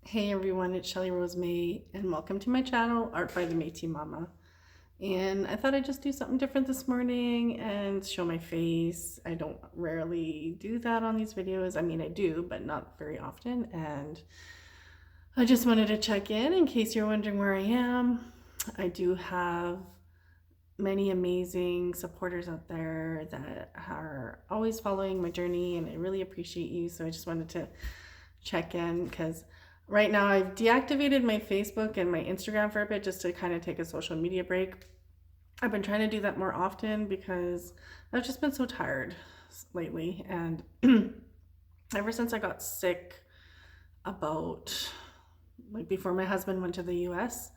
Hey everyone, it's Shelly Rose May, and welcome to my channel, Art by the Métis Mama. And I thought I'd just do something different this morning and show my face. I don't rarely do that on these videos. I mean, I do, but not very often. And I just wanted to check in case you're wondering where I am. I do have many amazing supporters out there that are always following my journey, and I really appreciate you. So I just wanted to check in because right now I've deactivated my Facebook and my Instagram for a bit just to kind of take a social media break. I've been trying to do that more often because I've just been so tired lately, and ever since I got sick about like before my husband went to the US,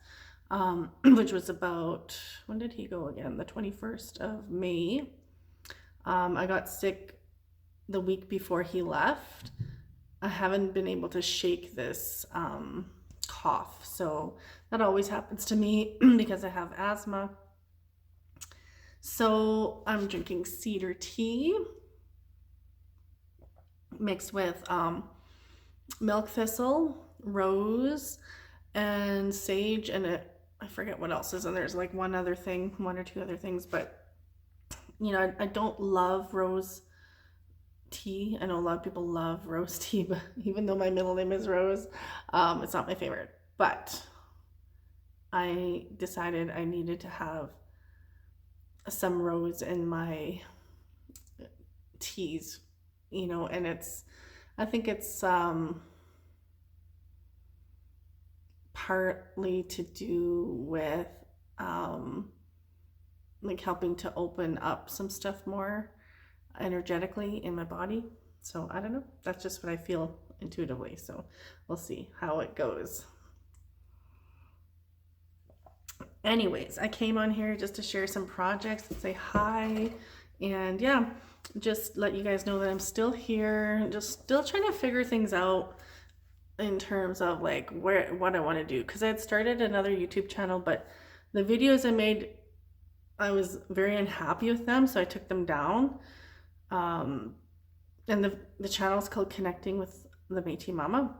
which was about, when did he go again? The 21st of May. I got sick the week before he left. I haven't been able to shake this cough. So that always happens to me because I have asthma. So I'm drinking cedar tea mixed with milk thistle, rose, and sage, and I forget what else is in there. There's like one other thing, one or two other things, but you know, I don't love rose tea. I know a lot of people love rose tea, but even though my middle name is Rose, it's not my favorite. But I decided I needed to have some rose in my teas, you know, and I think it's partly to do with like helping to open up some stuff more energetically in my body. So I don't know, that's just what I feel intuitively. So we'll see how it goes. Anyways, I came on here just to share some projects and say hi, and yeah, just let you guys know that I'm still here, just still trying to figure things out in terms of like what I want to do, because I had started another YouTube channel, but the videos I made, I was very unhappy with them, so I took them down. And the channel is called Connecting with the Métis Mama.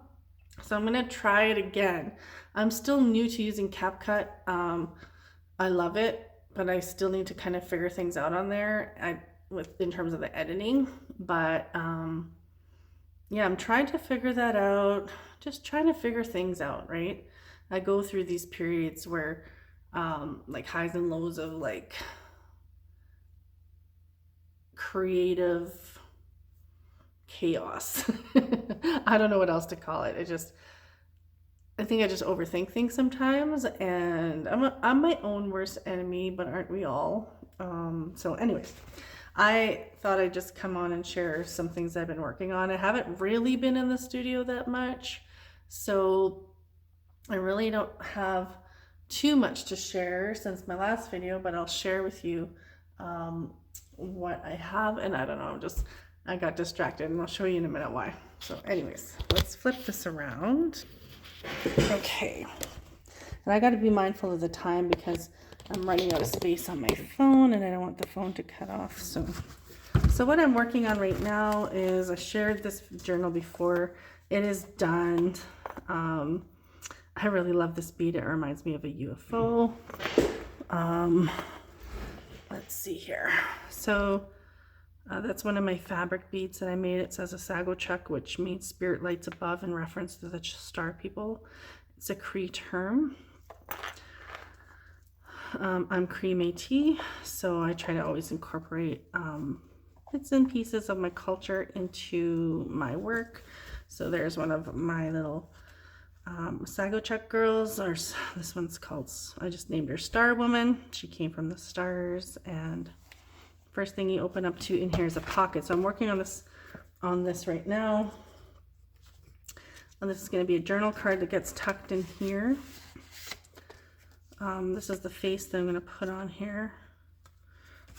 So I'm gonna try it again. I'm still new to using CapCut. I love it, but I still need to kind of figure things out on there in terms of the editing. But yeah, I'm trying to figure that out. Just trying to figure things out, right? I go through these periods where like highs and lows of like creative chaos. I don't know what else to call it. I think I just overthink things sometimes, and I'm my own worst enemy, but aren't we all? So anyways, I thought I'd just come on and share some things I've been working on. I haven't really been in the studio that much, so I really don't have too much to share since my last video, but I'll share with you what I have. And I don't know, I got distracted, and I'll show you in a minute why. So anyways, let's flip this around. Okay, and I got to be mindful of the time because I'm running out of space on my phone, and I don't want the phone to cut off. So what I'm working on right now is, I shared this journal before. It is done. I really love this bead. It reminds me of a UFO. Let's see here. So that's one of my fabric beads that I made. It says Asagochuk, which means spirit lights above, in reference to the star people. It's a Cree term. I'm Cree Métis, so I try to always incorporate bits and pieces of my culture into my work. So there's one of my little Asagochuk girls, or this one's called, I just named her Star Woman. She came from the stars, and first thing you open up to in here is a pocket. So I'm working on this right now. And this is going to be a journal card that gets tucked in here. This is the face that I'm going to put on here.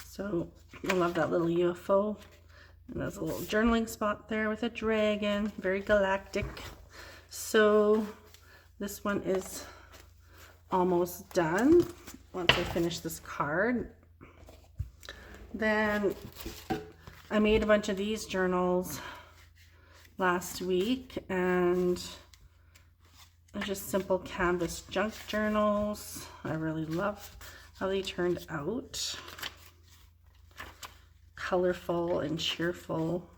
So I love that little UFO. And there's a little journaling spot there with a dragon, very galactic. So this one is almost done. Once I finish this card, then I made a bunch of these journals last week, and They're just simple canvas junk journals. I really love how they turned out. Colorful and cheerful.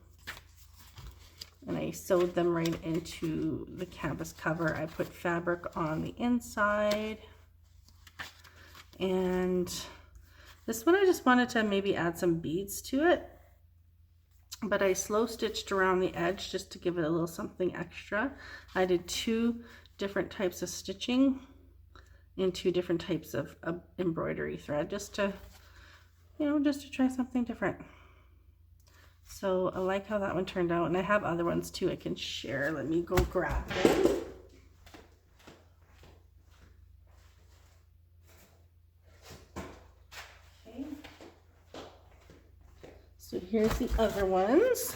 And I sewed them right into the canvas cover. I put fabric on the inside. And this one I just wanted to maybe add some beads to it. But I slow stitched around the edge just to give it a little something extra. I did 2 different types of stitching and 2 different types of embroidery thread just to, you know, just to try something different. So I like how that one turned out, and I have other ones too I can share. Let me go grab them. Okay. So here's the other ones.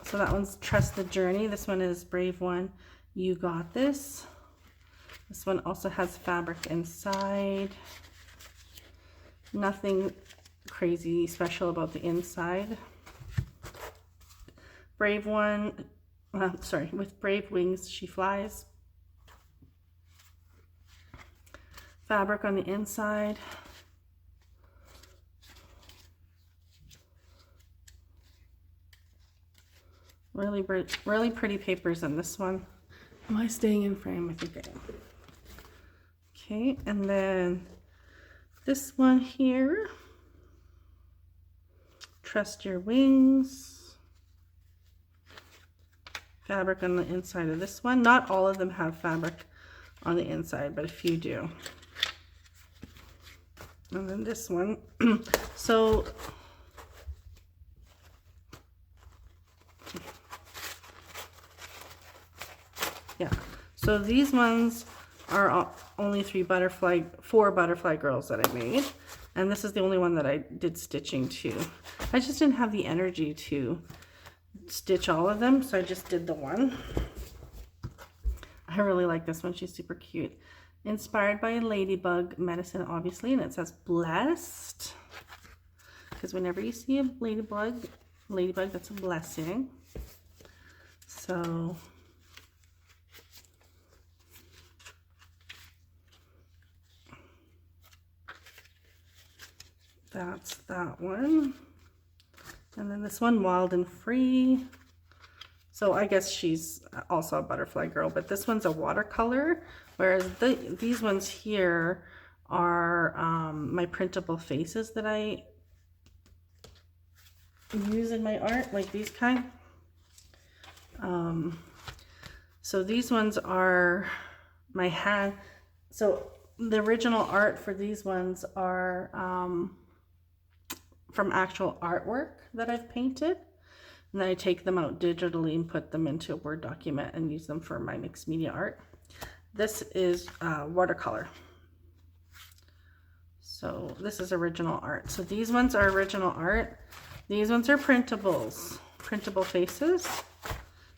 So that one's Trust the Journey. This one is Brave One, You Got This. This one also has fabric inside. Nothing crazy special about the inside. Brave One, with brave wings she flies. Fabric on the inside. Really pretty papers in this one. Am I staying in frame? I think I am. Okay, and then this one here. Trust Your Wings. Fabric on the inside of this one. Not all of them have fabric on the inside, but a few do. And then this one. So yeah, so these ones are only 4 butterfly girls that I made, and this is the only one that I did stitching to. I just didn't have the energy to stitch all of them, so I just did the one. I really like this one. She's super cute. Inspired by a ladybug medicine, obviously, and it says blessed, because whenever you see a ladybug, that's a blessing. So that's that one. And then this one, Wild and Free. So I guess she's also a butterfly girl, but this one's a watercolor, whereas these ones here are my printable faces that I use in my art, like these kind. So these ones are my hand. So the original art for these ones are from actual artwork that I've painted, and then I take them out digitally and put them into a Word document and use them for my mixed media art. This is watercolor. So this is original art. So these ones are original art. These ones are printables, printable faces.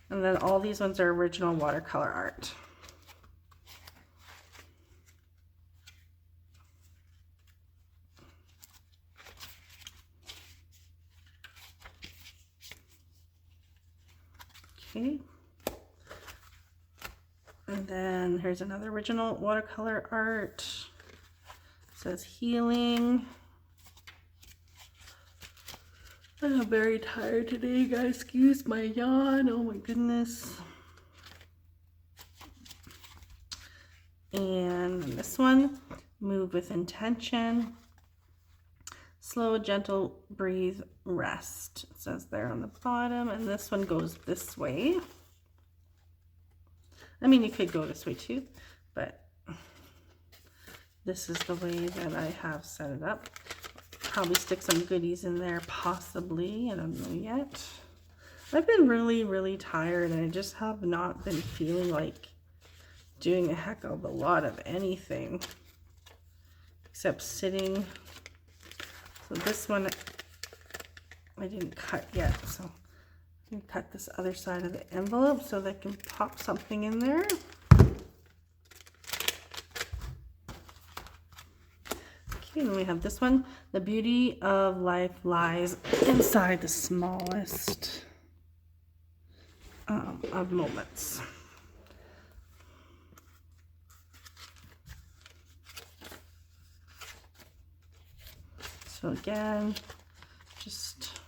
And then all these ones are original watercolor art. Okay. And then here's another original watercolor art. It says healing. I'm very tired today, guys. Excuse my yawn. Oh my goodness. And this one, Move with Intention. Slow, gentle, breathe, rest. It says there on the bottom. And this one goes this way. I mean, you could go this way too, but this is the way that I have set it up. Probably stick some goodies in there, possibly. I don't know yet. I've been really tired, and I just have not been feeling like doing a heck of a lot of anything except sitting. So this one I didn't cut yet, so I'm gonna cut this other side of the envelope so that I can pop something in there. Okay, and we have this one. The beauty of life lies inside the smallest of moments. So again, just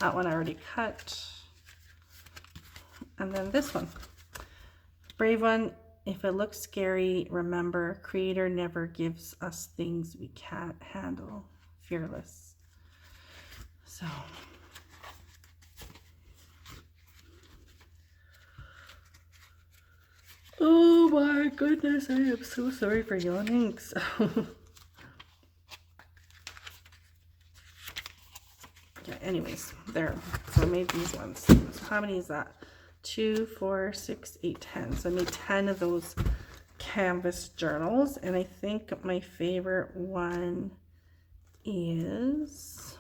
that one I already cut. And then this one, brave one. If it looks scary, remember, Creator never gives us things we can't handle. Fearless. So. Oh my goodness, I am so sorry for yawning. So. Yeah, anyways, there. So I made these ones. So how many is that? 2, 4, 6, 8, 10. So I made 10 of those canvas journals, and I think my favorite one is,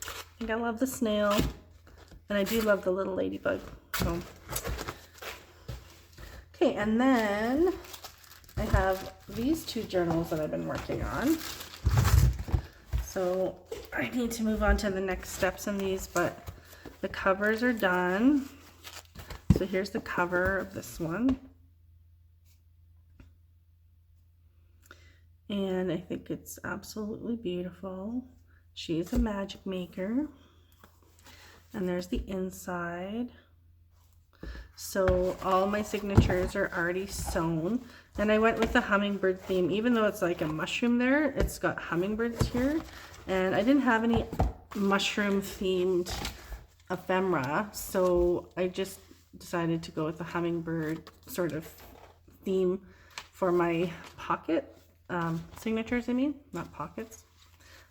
I think I love the snail, and I do love the little ladybug. So okay, and then I have these 2 journals that I've been working on. So I need to move on to the next steps in these, but the covers are done. So here's the cover of this one. And I think it's absolutely beautiful. She is a magic maker. And there's the inside. So all my signatures are already sewn. And I went with the hummingbird theme. Even though it's like a mushroom there, it's got hummingbirds here. And I didn't have any mushroom themed ephemera, so I just decided to go with the hummingbird sort of theme for my pocket signatures, I mean, not pockets.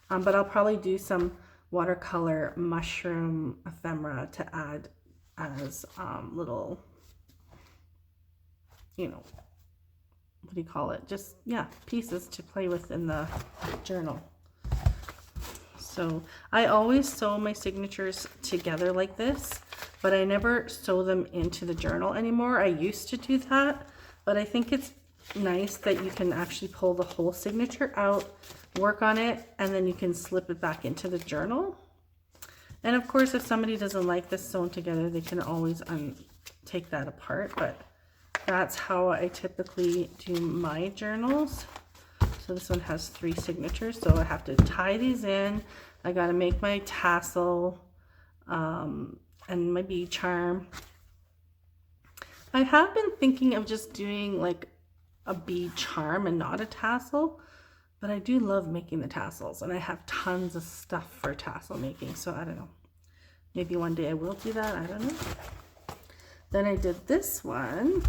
But I'll probably do some watercolor mushroom ephemera to add as little, you know, what do you call it? Just, yeah, pieces to play with in the journal. So I always sew my signatures together like this, but I never sew them into the journal anymore. I used to do that, but I think it's nice that you can actually pull the whole signature out, work on it, and then you can slip it back into the journal. And of course, if somebody doesn't like this sewn together, they can always take that apart, but that's how I typically do my journals. So this one has 3 signatures, so I have to tie these in. I got to make my tassel and my bead charm. I have been thinking of just doing like a bead charm and not a tassel, but I do love making the tassels, and I have tons of stuff for tassel making, so I don't know. Maybe one day I will do that, I don't know. Then I did this one.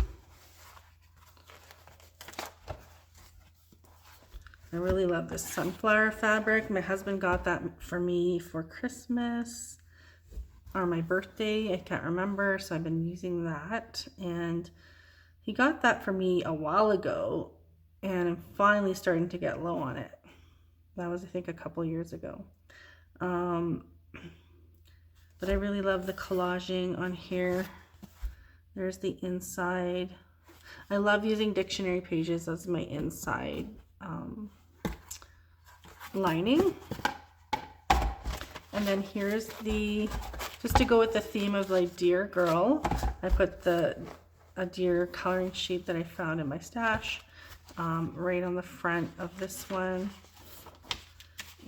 I really love this sunflower fabric. My husband got that for me for Christmas or my birthday. I can't remember, so I've been using that. And he got that for me a while ago, and I'm finally starting to get low on it. That was, I think, a couple years ago. But I really love the collaging on here. There's the inside. I love using dictionary pages as my inside lining. And then here's the, just to go with the theme of like dear girl, I put a deer coloring sheet that I found in my stash right on the front of this one.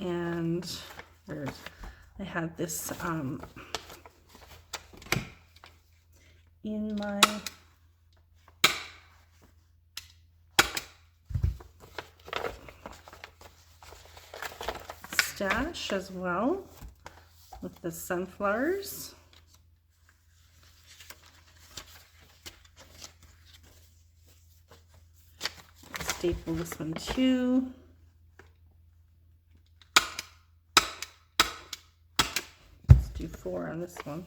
And I had this in my stash as well, with the sunflowers. Staple this one too. Let's do 4 on this one.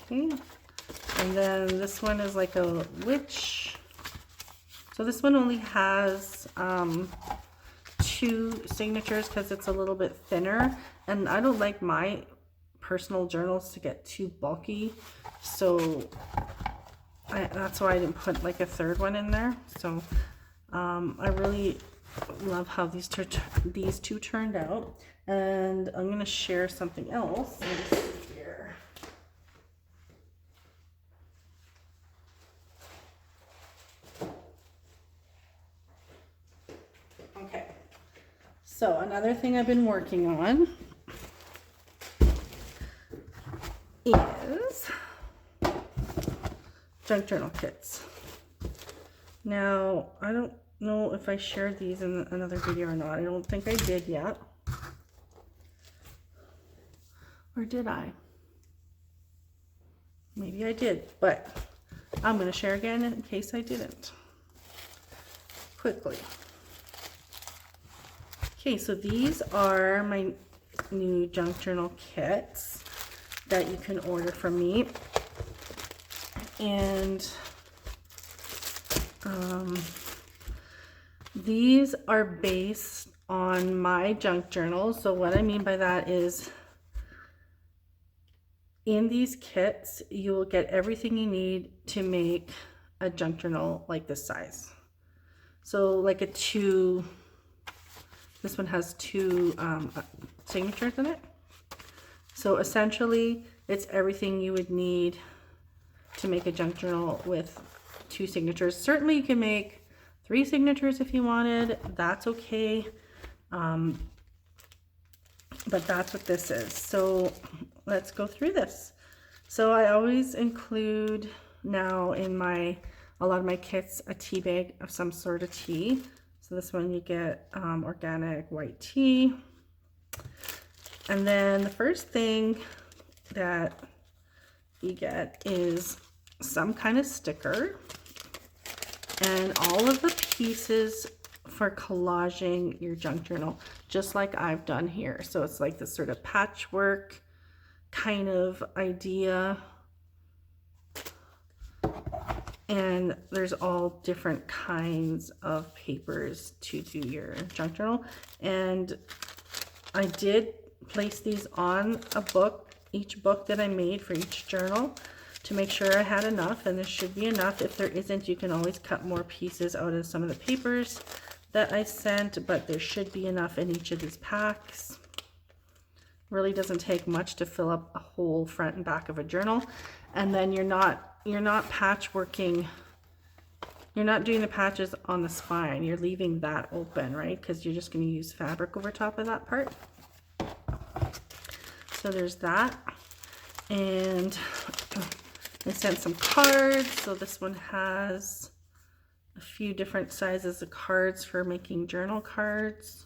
Okay, and then this one is like a witch. So this one only has 2 signatures because it's a little bit thinner, and I don't like my personal journals to get too bulky, so that's why I didn't put like a 3rd one in there. So I really love how these 2 turned out, and I'm going to share something else. Let me see here. So another thing I've been working on is junk journal kits. Now, I don't know if I shared these in another video or not. I don't think I did yet. Or did I? Maybe I did, but I'm going to share again in case I didn't. Quickly. Okay, so these are my new junk journal kits that you can order from me. And these are based on my junk journal. So what I mean by that is in these kits, you will get everything you need to make a junk journal like this size. So like this one has two signatures in it. So essentially, it's everything you would need to make a junk journal with 2 signatures. Certainly you can make 3 signatures if you wanted. That's okay. But that's what this is. So let's go through this. So I always include now in a lot of my kits a tea bag of some sort of tea. So this one you get organic white tea. And then the first thing that you get is some kind of sticker and all of the pieces for collaging your junk journal, just like I've done here. So it's like this sort of patchwork kind of idea. And there's all different kinds of papers to do your junk journal. And I did place these on a book, each book that I made for each journal, to make sure I had enough, and there should be enough. If there isn't, you can always cut more pieces out of some of the papers that I sent, but there should be enough in each of these packs. Really doesn't take much to fill up a whole front and back of a journal. And then you're not patchworking, you're not doing the patches on the spine, you're leaving that open, right? Because you're just going to use fabric over top of that part. So there's that. And I sent some cards. So this one has a few different sizes of cards for making journal cards.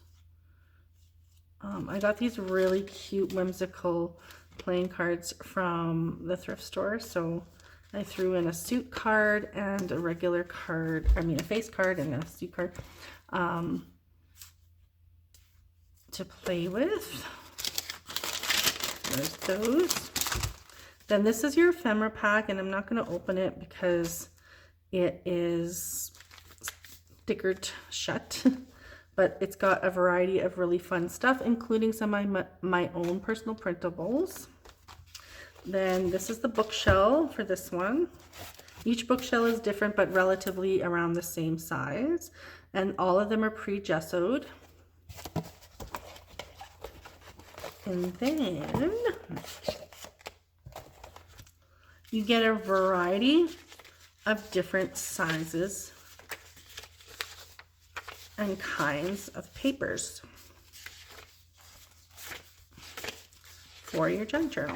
I got these really cute, whimsical playing cards from the thrift store. So I threw in a suit card and a regular card, a face card and a suit card to play with. There's those. Then this is your ephemera pack, and I'm not going to open it because it is stickered shut. But it's got a variety of really fun stuff, including some of my own personal printables. Then this is the bookshell for this one. Each bookshell is different, but relatively around the same size. And all of them are pre-gessoed. And then you get a variety of different sizes and kinds of papers for your junk journal.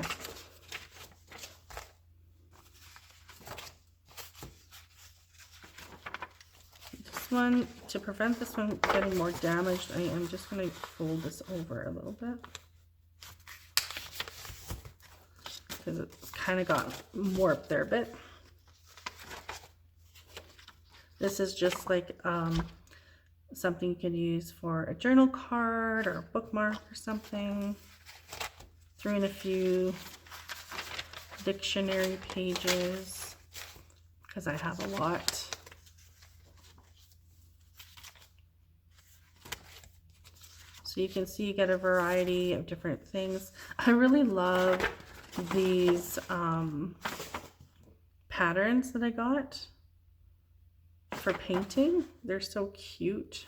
This one, to prevent this one getting more damaged, I am just going to fold this over a little bit because it's kind of got warped there a bit. This is just like something you can use for a journal card or a bookmark or something. Threw in a few dictionary pages because I have a lot. So you can see you get a variety of different things. I really love these patterns that I got for painting. They're so cute.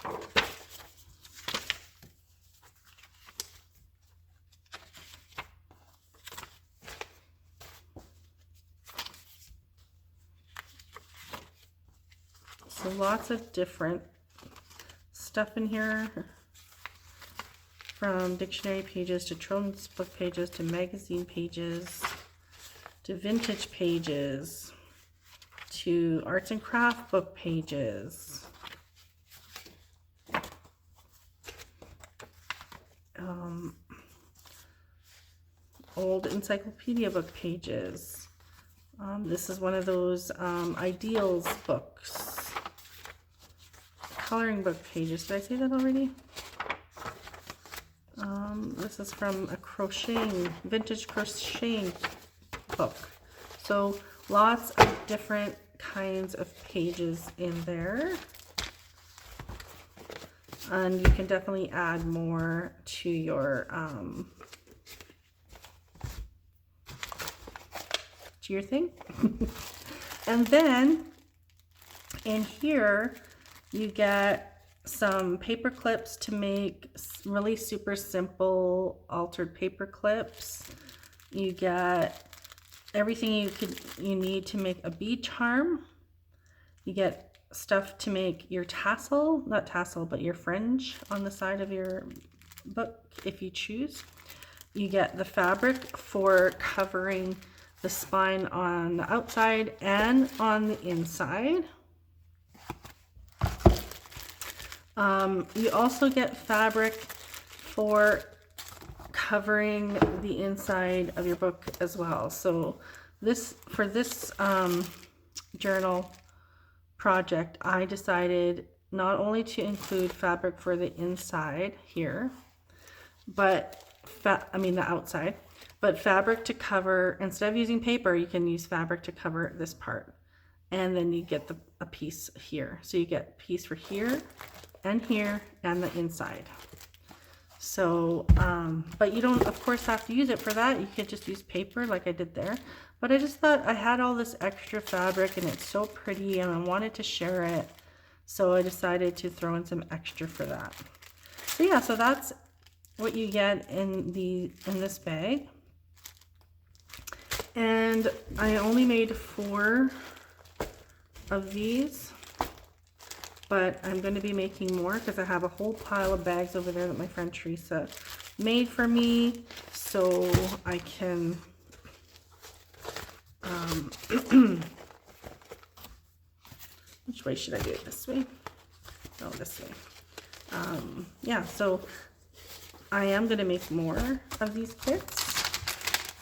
So lots of different stuff in here. from dictionary pages to children's book pages to magazine pages to vintage pages to arts and craft book pages. Old encyclopedia book pages. This is one of those ideals books. Coloring book pages. Did I say that already? This is from a vintage crocheting book. So lots of different kinds of pages in there. And you can definitely add more to your thing. And then in here you get some paper clips to make really super simple altered paper clips. You get everything you need to make a bead charm. You get stuff to make your tassel, not tassel, but your fringe on the side of your book if you choose. You get the fabric for covering the spine on the outside and on the inside. You also get fabric for covering the inside of your book as well. So for this journal project, I decided not only to include fabric for the inside here, but the outside, but fabric to cover, instead of using paper, you can use fabric to cover this part. And then you get a piece here. So you get a piece for here and the inside. So, but you don't, of course, have to use it for that. You could just use paper like I did there. But I just thought I had all this extra fabric and it's so pretty and I wanted to share it. So I decided to throw in some extra for that. So yeah, so that's what you get in this bag. And I only made 4 of these, but I'm going to be making more because I have a whole pile of bags over there that my friend Teresa made for me, so I can which way should I do it? This way? No, this way. Yeah, so I am going to make more of these kits.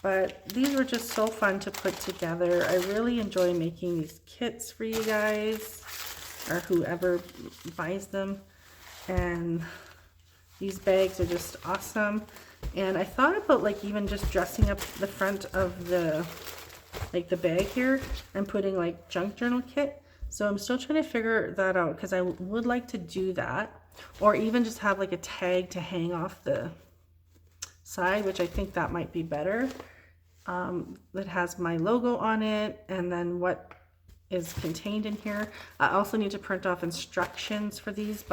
But these were just so fun to put together. I really enjoy making these kits for you guys or whoever buys them. And these bags are just awesome. And I thought about like even just dressing up the front of the bag here and putting like junk journal kit. So I'm still trying to figure that out because I would like to do that. Or even just have like a tag to hang off the side, which I think that might be better. That has my logo on it and then what is contained in here. I also need to print off instructions for these,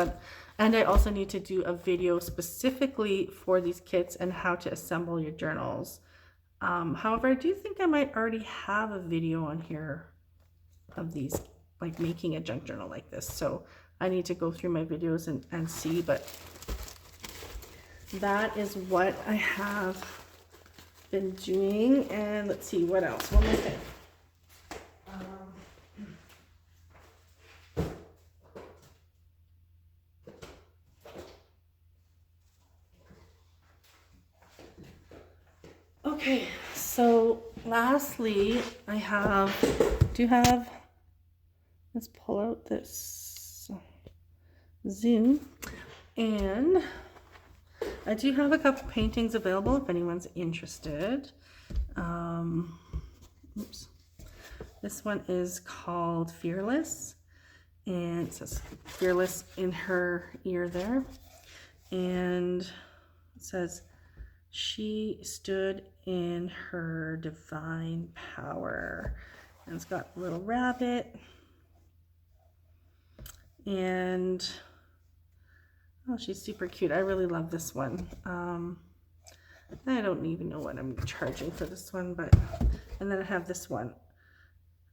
and I also need to do a video specifically for these kits and how to assemble your journals. However, I do think I might already have a video on here of these, like making a junk journal like this. So I need to go through my videos and see, but that is what I have been doing. And let's see what else. One more thing. Okay, so lastly, let's pull out this Zoom, and I do have a couple paintings available if anyone's interested. Oops. This one is called Fearless, and it says Fearless in her ear there, and it says, "She stood in her divine power." And it's got a little rabbit. And oh, she's super cute. I really love this one. I don't even know what I'm charging for this one, but, and then I have this one.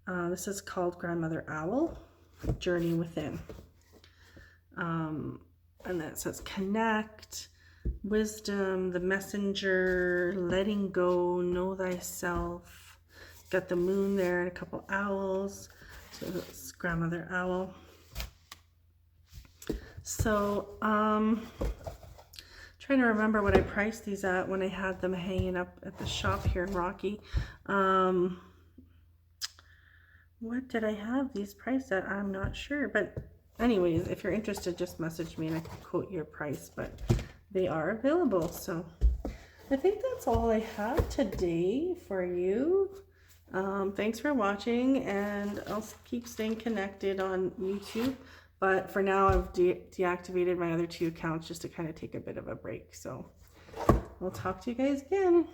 This is called Grandmother Owl, Journey Within. And then it says connect. Wisdom, the Messenger, Letting Go, Know Thyself. Got the moon there and a couple owls. So it's grandmother owl. So, trying to remember what I priced these at when I had them hanging up at the shop here in Rocky. What did I have these priced at? I'm not sure, but anyways, if you're interested, just message me and I can quote your price, but they are available. So I think that's all I have today for you. Thanks for watching, and I'll keep staying connected on YouTube. But for now, I've deactivated my other 2 accounts just to kind of take a bit of a break. So I'll talk to you guys again.